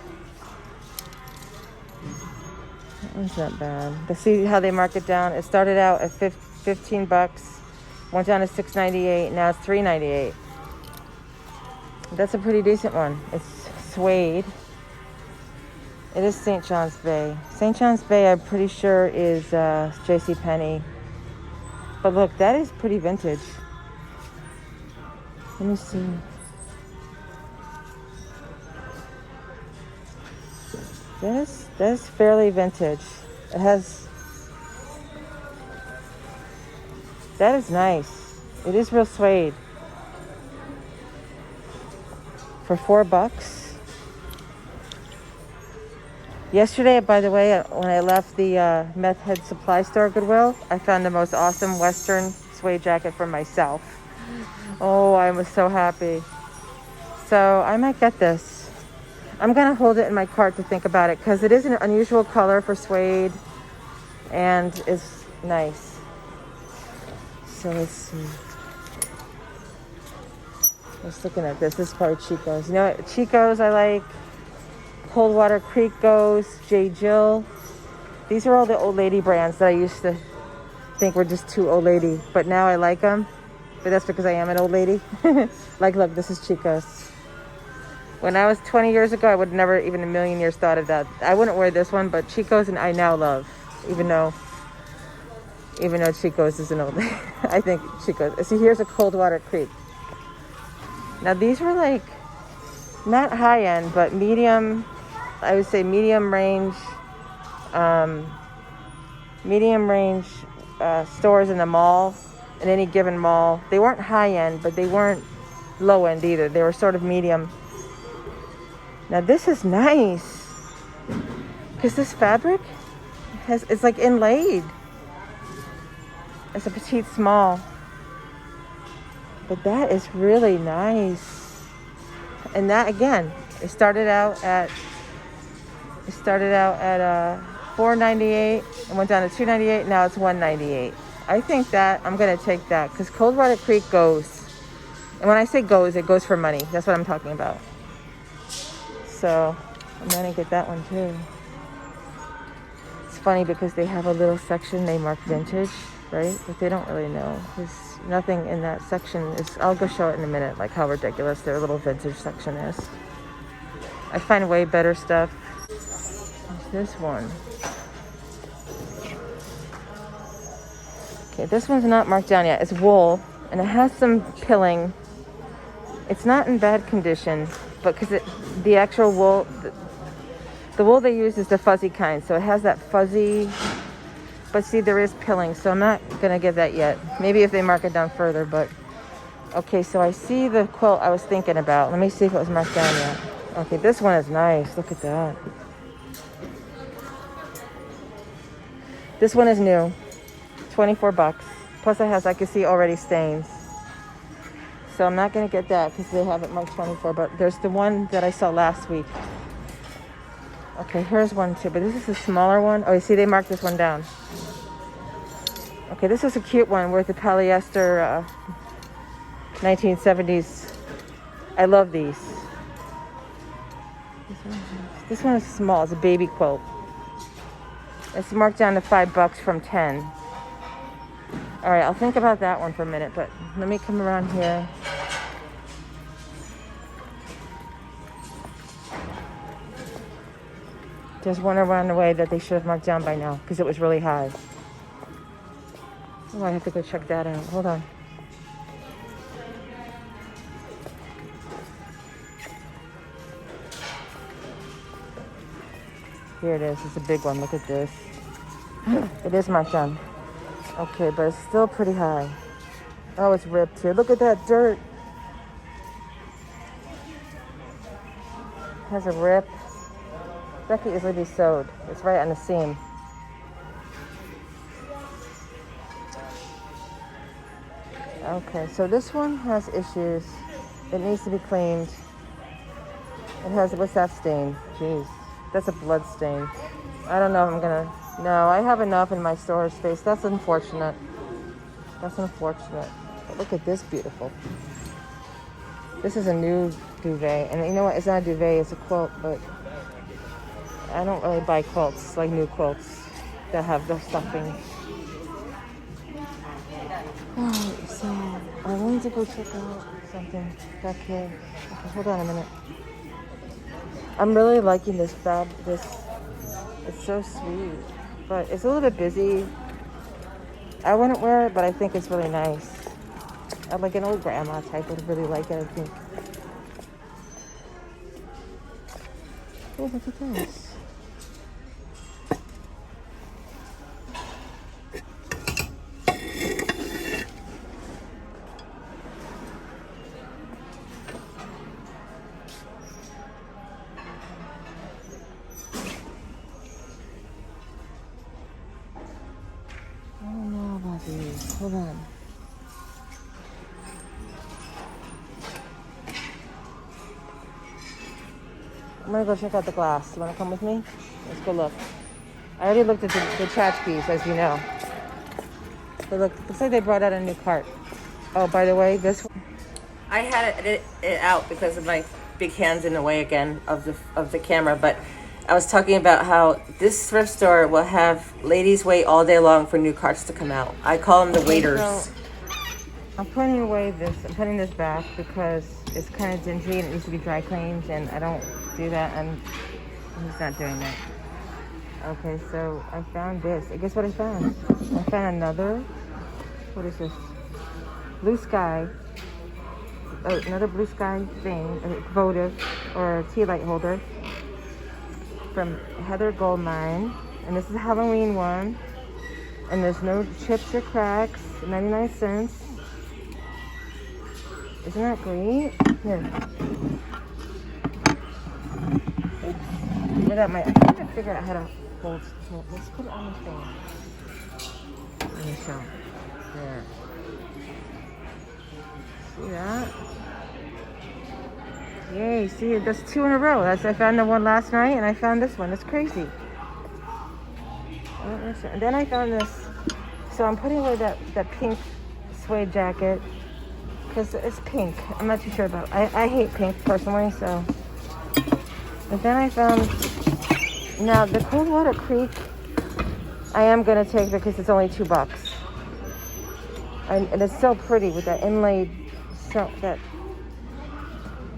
That one's not bad. Let's see how they mark it down. It started out at $15, went down to $6.98. Now it's $3.98. That's a pretty decent one. It's suede. It is St. John's Bay. St. John's Bay, I'm pretty sure, is JCPenney. But look, that is pretty vintage. Let me see. That is fairly vintage. It has That is nice. It is real suede. For $4. Yesterday, by the way, when I left the meth head supply store, Goodwill, I found the most awesome Western suede jacket for myself. Oh, I was so happy. So I might get this. I'm going to hold it in my cart to think about it because it is an unusual color for suede and it's nice. So let's see. I was looking at this. This is probably Chico's. You know what? Chico's I like. Coldwater Creek goes. J. Jill. These are all the old lady brands that I used to think were just too old lady. But now I like them. But that's because I am an old lady. Like, look, this is Chico's. When I was 20 years ago, I would never even a million years thought of that. I wouldn't wear this one, but Chico's and I now love. Even though Chico's is an old lady. I think Chico's. See, here's a Coldwater Creek. Now, these were like, not high end, but medium, I would say medium range stores in the mall, in any given mall. They weren't high end, but they weren't low end either. They were sort of medium. Now this is nice because this fabric it's like inlaid. It's a petite small, but that is really nice. And that again, it started out at $4.98 and went down to $2.98. Now it's $1.98. I think that I'm gonna take that because Coldwater Creek goes, and when I say goes, it goes for money. That's what I'm talking about. So I'm gonna get that one too. It's funny because they have a little section they mark vintage, right? But they don't really know. There's nothing in that section. I'll go show it in a minute, like how ridiculous their little vintage section is. I find way better stuff. There's this one. Okay, this one's not marked down yet. It's wool, and it has some pilling. It's not in bad condition, but because the actual wool, the wool they use is the fuzzy kind, so it has that fuzzy, but see, there is pilling, so I'm not gonna give that yet. Maybe if they mark it down further, but okay, so I see the quilt I was thinking about. Let me see if it was marked down yet. Okay, this one is nice. Look at that. This one is new. $24. Plus it has, I can see already stains. So I'm not going to get that because they have it marked 24, but there's the one that I saw last week. Okay, here's one too, but this is a smaller one. Oh, you see they marked this one down. Okay, this is a cute one with the polyester 1970s. I love these. This one is small. It's a baby quilt. It's marked down to $5 from 10. All right, I'll think about that one for a minute, but let me come around here. There's one around the way that they should have marked down by now because it was really high. Oh, I have to go check that out. Hold on. Here it is. It's a big one. Look at this. It is marked down. Okay, but it's still pretty high. Oh, it's ripped here. Look at that dirt. It has a rip. That could easily be sewed. It's right on the seam. Okay, so this one has issues. It needs to be cleaned. It has, what's that stain? Jeez, that's a blood stain. I don't know if I'm gonna, no, I have enough in my storage space. That's unfortunate. That's unfortunate. But look at this beautiful. This is a new duvet. And you know what, it's not a duvet, it's a quilt, but I don't really buy quilts, like new quilts that have the stuffing. Alright, so I wanted to go check out something back here. Okay, hold on a minute. I'm really liking this it's so sweet, but it's a little bit busy. I wouldn't wear it, but I think it's really nice. I'm like an old grandma type would really like it, I think. Oh, look at this. Hold on. I'm gonna go check out the glass. You wanna come with me? Let's go look. I already looked at the tchotchkes, as you know. But look, looks like they brought out a new cart. Oh, by the way, this one. I had it out because of my big hands in the way again of the camera, but I was talking about how this thrift store will have ladies wait all day long for new carts to come out. I call them the waiters. So, I'm putting away this. I'm putting this back because it's kind of dingy and it needs to be dry cleaned, and I don't do that, and he's not doing that. Okay, so I found this. Guess what I found? I found another. What is this? Blue sky. Oh, another blue sky thing, a votive or a tea light holder from Heather Goldmine, and this is a Halloween one, and there's no chips or cracks. 99 cents. Isn't that great? Here. Look at my. I'm trying to figure out how to hold. So let's put it on the thing. Let me show. There. See that? Yay, see, that's 2 in a row. I found the one last night, and I found this one. It's crazy. And then I found this. So I'm putting away that pink suede jacket because it's pink. I'm not too sure about it. I hate pink personally, so. And then I found, now the Coldwater Creek, I am going to take because it's only $2. And it's so pretty with that inlaid,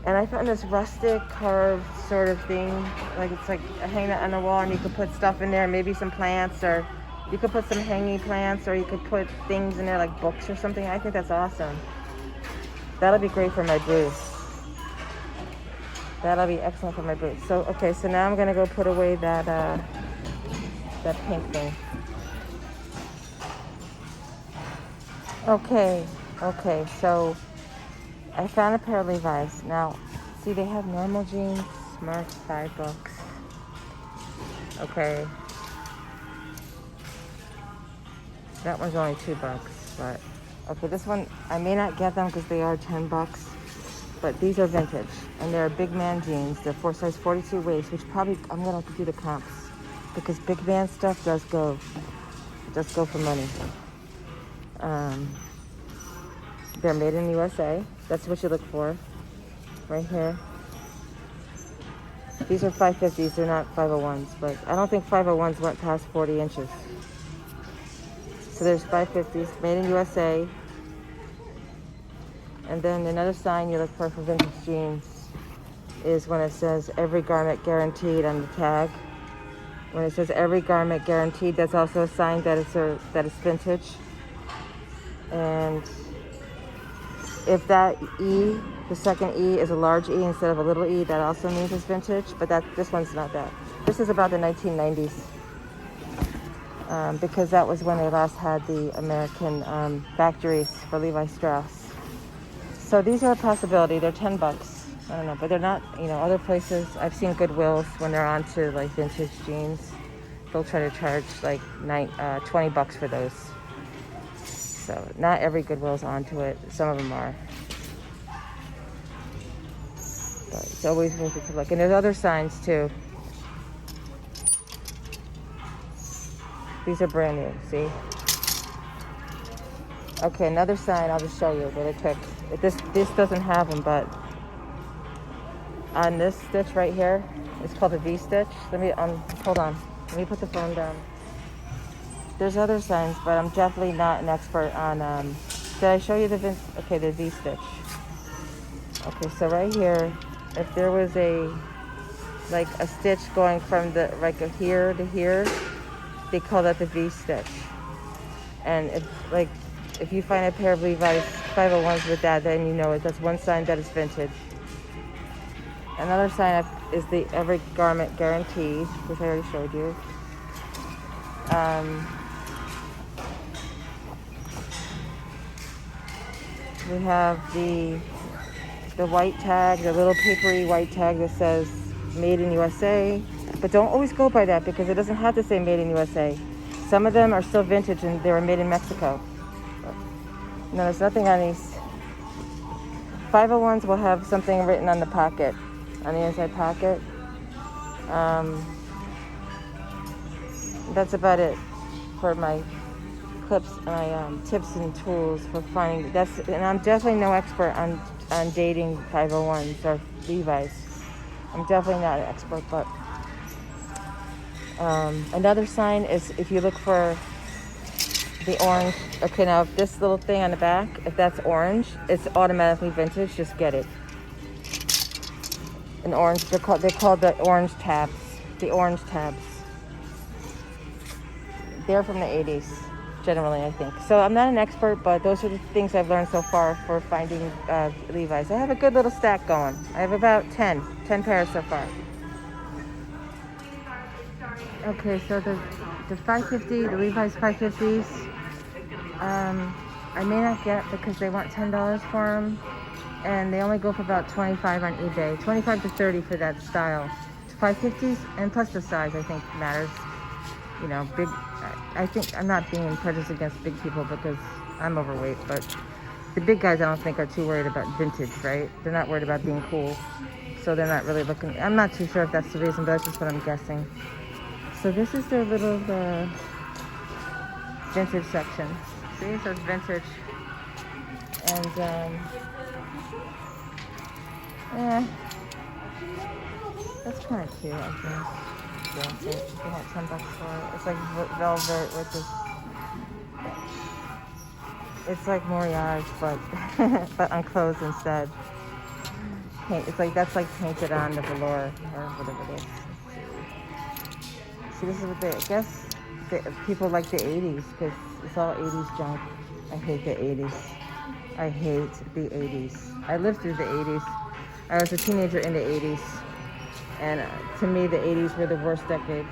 and I found this rustic carved sort of thing, like it's like hanging it on the wall, and you could put stuff in there, maybe some plants, or you could put some hanging plants, or you could put things in there like books or something. I think that's awesome. That'll be great for my booth. That'll be excellent for my booth. So okay, so now I'm gonna go put away that pink thing. Okay, so I found a pair of Levi's. Now, see, they have normal jeans, smart, $5. Okay. That one's only $2, but okay, this one, I may not get them because they are $10, but these are vintage, and they're big man jeans. They're size 42 waist, which probably, I'm gonna have to do the comps, because big man stuff does go for money. They're made in the USA. That's what you look for, right here. These are 550s, they're not 501s, but I don't think 501s went past 40 inches. So there's 550s, made in USA. And then another sign you look for vintage jeans is when it says every garment guaranteed on the tag. When it says every garment guaranteed, that's also a sign that it's vintage. And if that E, the second E, is a large E instead of a little e, that also means it's vintage, but this one's not that. This is about the 1990s, because that was when they last had the American factories for Levi Strauss. So these are a possibility. They're $10. I don't know, but they're not, other places. I've seen Goodwills when they're on to like vintage jeans. They'll try to charge like $20 for those. So not every Goodwill's onto it. Some of them are. But it's always worth it to look. And there's other signs too. These are brand new, see? Okay, another sign I'll just show you really quick. This doesn't have them, but on this stitch right here, it's called a V-stitch. Hold on. Let me put the phone down. There's other signs, but I'm definitely not an expert on, did I show you the V-stitch? Okay, so right here, if there was a stitch going from here to here, they call that the V-stitch. And if you find a pair of Levi's 501s with that, then you know it. That's one sign that it's vintage. Another sign is the every garment guaranteed, which I already showed you. We have the white tag, the little papery white tag that says made in USA. But don't always go by that because it doesn't have to say made in USA. Some of them are still vintage and they were made in Mexico. No, there's nothing on these. 501s will have something written on the pocket, on the inside pocket. That's about it for my clips, my tips and tools for finding. And I'm definitely no expert on dating 501s or Levi's. I'm definitely not an expert, but another sign is if you look for the orange. Okay, now if this little thing on the back, if that's orange, it's automatically vintage. Just get it. An orange. They're called the orange tabs. The orange tabs. They're from the 80s, generally, I think. So I'm not an expert, but those are the things I've learned so far for finding Levi's. I have a good little stack going. I have about 10 pairs so far. Okay, so the 550, the Levi's 550s, I may not get because they want $10 for them, and they only go for about $25 on eBay, 25 to 30 for that style. 550s, and plus the size, I think matters. You know, big. I think I'm not being prejudiced against big people because I'm overweight, but the big guys I don't think are too worried about vintage, right? They're not worried about being cool, so they're not really looking. I'm not too sure if that's the reason, but that's just what I'm guessing. So this is their little vintage section. See, so it's vintage, and yeah, that's kind of cute, I guess. Yeah, they want $10 for it. It's like velvet with this. It's like Moriage, but but on clothes instead. It's like that's like painted on the velour or whatever it is. See, this is what I guess people like the 80s because it's all 80s junk. I hate the 80s. I hate the 80s. I lived through the 80s. I was a teenager in the 80s. And to me, the 80s were the worst decade,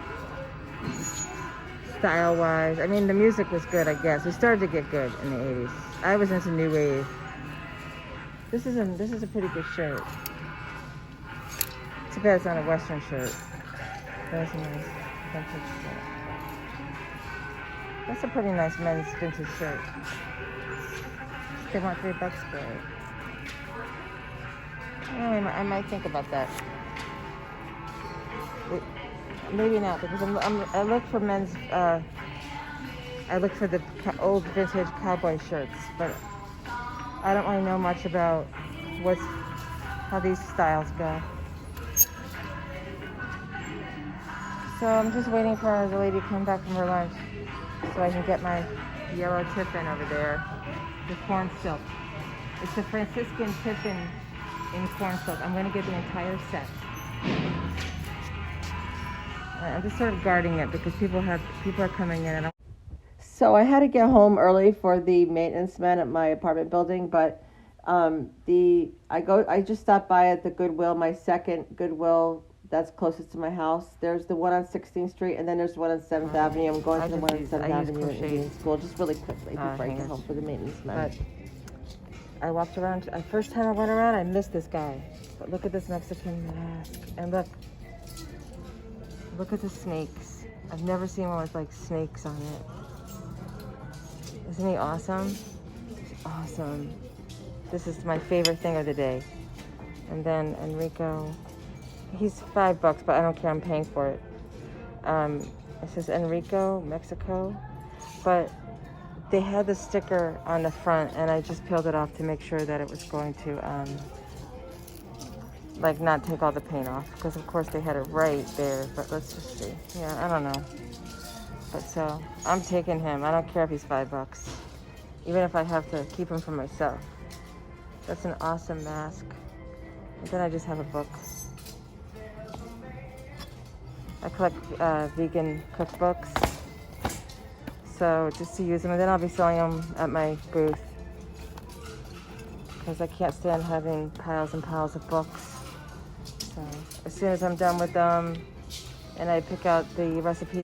style-wise. I mean, the music was good, I guess. We started to get good in the 80s. I was into new wave. This is a pretty good shirt. Too bad it's not a Western shirt. That's a nice vintage shirt. That's a pretty nice men's vintage shirt. They want $3 for it. Oh, I might think about that. Maybe not, because I look for men's. I look for the old vintage cowboy shirts, but I don't really know much about how these styles go. So I'm just waiting for the lady to come back from her lunch, so I can get my yellow tip-in over there, the corn silk. It's the Franciscan tip-in in corn silk. I'm going to get the entire set. I'm just sort of guarding it because people are coming in. So I had to get home early for the maintenance men at my apartment building, but I just stopped by at the Goodwill, my second Goodwill that's closest to my house. There's the one on 16th Street, and then there's the one on 7th Avenue. I'm going to the one on 7th Avenue in Indian School just really quickly before I get home for the maintenance men. But I walked around. First time I went around, I missed this guy. But look at this Mexican mask, and look at the snakes. I've never seen one with like snakes on it. Isn't he awesome? He's awesome. This is my favorite thing of the day. And then Enrico, he's $5, but I don't care, I'm paying for it. It says Enrico, Mexico, but they had the sticker on the front and I just peeled it off to make sure that it was going to like not take all the paint off, because of course they had it right there, but let's just see. Yeah, I don't know. But so I'm taking him. I don't care if he's $5, even if I have to keep him for myself. That's an awesome mask. And then I just have a book. I collect vegan cookbooks, so just to use them, and then I'll be selling them at my booth because I can't stand having piles and piles of books. So as soon as I'm done with them and I pick out the recipe